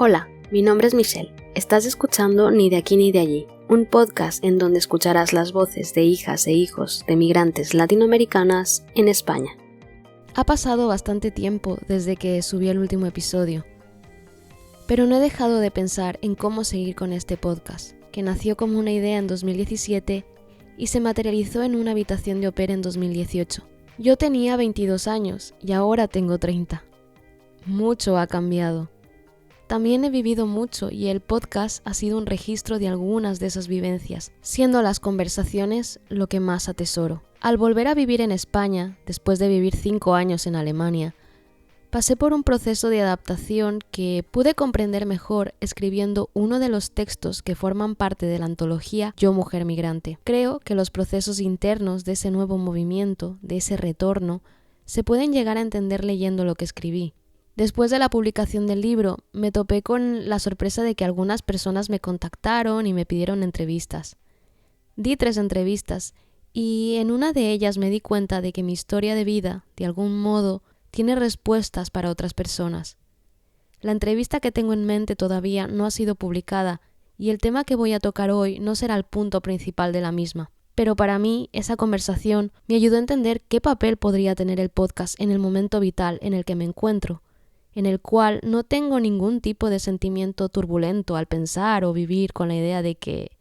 Hola, mi nombre es Michelle. Estás escuchando Ni de aquí ni de allí, un podcast en donde escucharás las voces de hijas e hijos de migrantes latinoamericanas en España. Ha pasado bastante tiempo desde que subí el último episodio, pero no he dejado de pensar en cómo seguir con este podcast, que nació como una idea en 2017 y se materializó en una habitación de au pair en 2018. Yo tenía 22 años y ahora tengo 30. Mucho ha cambiado. También he vivido mucho y el podcast ha sido un registro de algunas de esas vivencias, siendo las conversaciones lo que más atesoro. Al volver a vivir en España, después de vivir 5 años en Alemania, pasé por un proceso de adaptación que pude comprender mejor escribiendo uno de los textos que forman parte de la antología Yo Mujer Migrante. Creo que los procesos internos de ese nuevo movimiento, de ese retorno, se pueden llegar a entender leyendo lo que escribí. Después de la publicación del libro, me topé con la sorpresa de que algunas personas me contactaron y me pidieron entrevistas. Di 3 entrevistas y en una de ellas me di cuenta de que mi historia de vida, de algún modo, tiene respuestas para otras personas. La entrevista que tengo en mente todavía no ha sido publicada y el tema que voy a tocar hoy no será el punto principal de la misma. Pero para mí, esa conversación me ayudó a entender qué papel podría tener el podcast en el momento vital en el que me encuentro, en el cual no tengo ningún tipo de sentimiento turbulento al pensar o vivir con la idea de que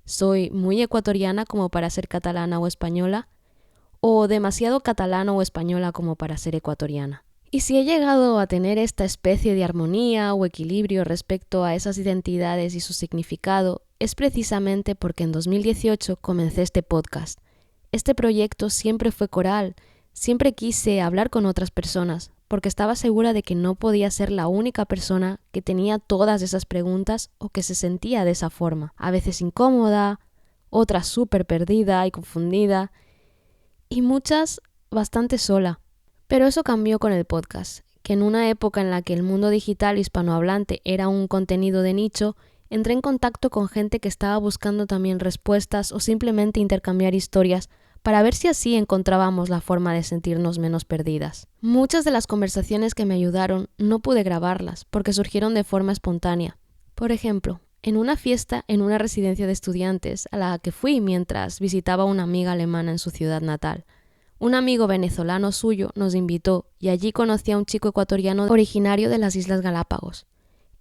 soy muy ecuatoriana como para ser catalana o española, o demasiado catalana o española como para ser ecuatoriana. Y si he llegado a tener esta especie de armonía o equilibrio respecto a esas identidades y su significado, es precisamente porque en 2018 comencé este podcast. Este proyecto siempre fue coral, siempre quise hablar con otras personas, porque estaba segura de que no podía ser la única persona que tenía todas esas preguntas o que se sentía de esa forma, a veces incómoda, otras súper perdida y confundida, y muchas bastante sola. Pero eso cambió con el podcast, que en una época en la que el mundo digital hispanohablante era un contenido de nicho, entré en contacto con gente que estaba buscando también respuestas o simplemente intercambiar historias para ver si así encontrábamos la forma de sentirnos menos perdidas. Muchas de las conversaciones que me ayudaron no pude grabarlas porque surgieron de forma espontánea. Por ejemplo, en una fiesta en una residencia de estudiantes a la que fui mientras visitaba a una amiga alemana en su ciudad natal. Un amigo venezolano suyo nos invitó y allí conocí a un chico ecuatoriano originario de las Islas Galápagos.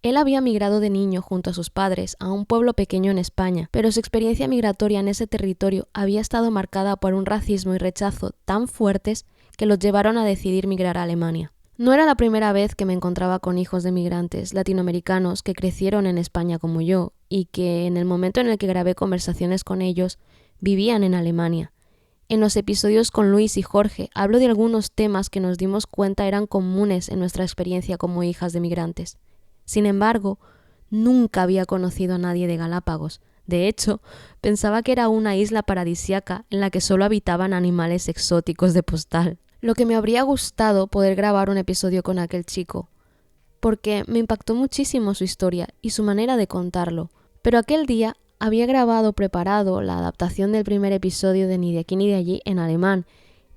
Él había migrado de niño junto a sus padres a un pueblo pequeño en España, pero su experiencia migratoria en ese territorio había estado marcada por un racismo y rechazo tan fuertes que los llevaron a decidir migrar a Alemania. No era la primera vez que me encontraba con hijos de migrantes latinoamericanos que crecieron en España como yo y que en el momento en el que grabé conversaciones con ellos vivían en Alemania. En los episodios con Luis y Jorge hablo de algunos temas que nos dimos cuenta eran comunes en nuestra experiencia como hijas de migrantes. Sin embargo, nunca había conocido a nadie de Galápagos. De hecho, pensaba que era una isla paradisíaca en la que solo habitaban animales exóticos de postal. Lo que me habría gustado poder grabar un episodio con aquel chico, porque me impactó muchísimo su historia y su manera de contarlo. Pero aquel día había preparado la adaptación del primer episodio de Ni de aquí ni de allí en alemán,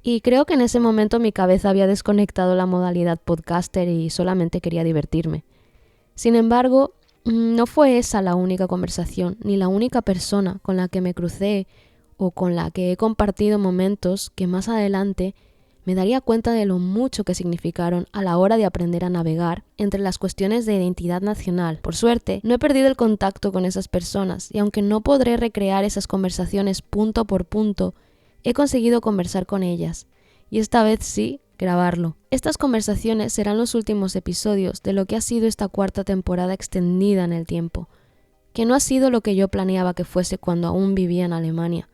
y creo que en ese momento mi cabeza había desconectado la modalidad podcaster y solamente quería divertirme. Sin embargo, no fue esa la única conversación, ni la única persona con la que me crucé o con la que he compartido momentos que más adelante me daría cuenta de lo mucho que significaron a la hora de aprender a navegar entre las cuestiones de identidad nacional. Por suerte, no he perdido el contacto con esas personas y aunque no podré recrear esas conversaciones punto por punto, he conseguido conversar con ellas. Y esta vez sí, grabarlo. Estas conversaciones serán los últimos episodios de lo que ha sido esta 4ª temporada extendida en el tiempo, que no ha sido lo que yo planeaba que fuese cuando aún vivía en Alemania,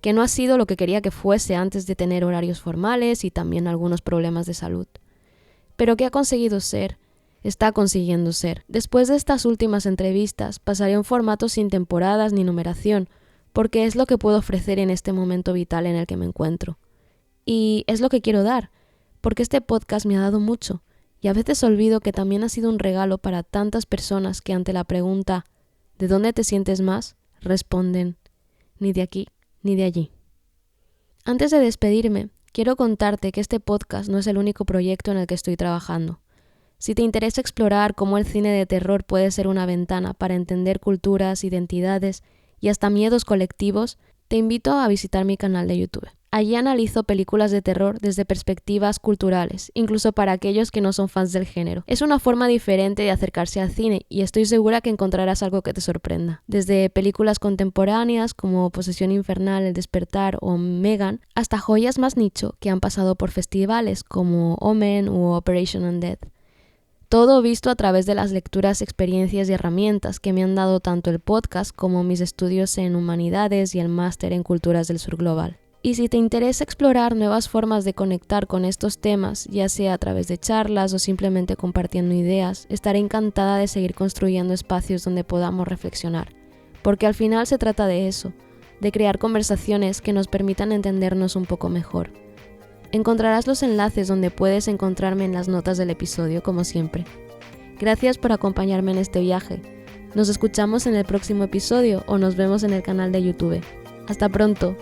que no ha sido lo que quería que fuese antes de tener horarios formales y también algunos problemas de salud, pero que ha conseguido ser, está consiguiendo ser. Después de estas últimas entrevistas pasaré a un formato sin temporadas ni numeración, porque es lo que puedo ofrecer en este momento vital en el que me encuentro. Y es lo que quiero dar, porque este podcast me ha dado mucho, y a veces olvido que también ha sido un regalo para tantas personas que ante la pregunta ¿de dónde te sientes más?, responden ni de aquí ni de allí. Antes de despedirme, quiero contarte que este podcast no es el único proyecto en el que estoy trabajando. Si te interesa explorar cómo el cine de terror puede ser una ventana para entender culturas, identidades y hasta miedos colectivos, te invito a visitar mi canal de YouTube. Allí analizo películas de terror desde perspectivas culturales, incluso para aquellos que no son fans del género. Es una forma diferente de acercarse al cine y estoy segura que encontrarás algo que te sorprenda. Desde películas contemporáneas como Posesión Infernal, El Despertar o Megan, hasta joyas más nicho que han pasado por festivales como Omen u Operation Undead. Todo visto a través de las lecturas, experiencias y herramientas que me han dado tanto el podcast como mis estudios en humanidades y el máster en culturas del sur global. Y si te interesa explorar nuevas formas de conectar con estos temas, ya sea a través de charlas o simplemente compartiendo ideas, estaré encantada de seguir construyendo espacios donde podamos reflexionar, porque al final se trata de eso, de crear conversaciones que nos permitan entendernos un poco mejor. Encontrarás los enlaces donde puedes encontrarme en las notas del episodio, como siempre. Gracias por acompañarme en este viaje. Nos escuchamos en el próximo episodio o nos vemos en el canal de YouTube. ¡Hasta pronto!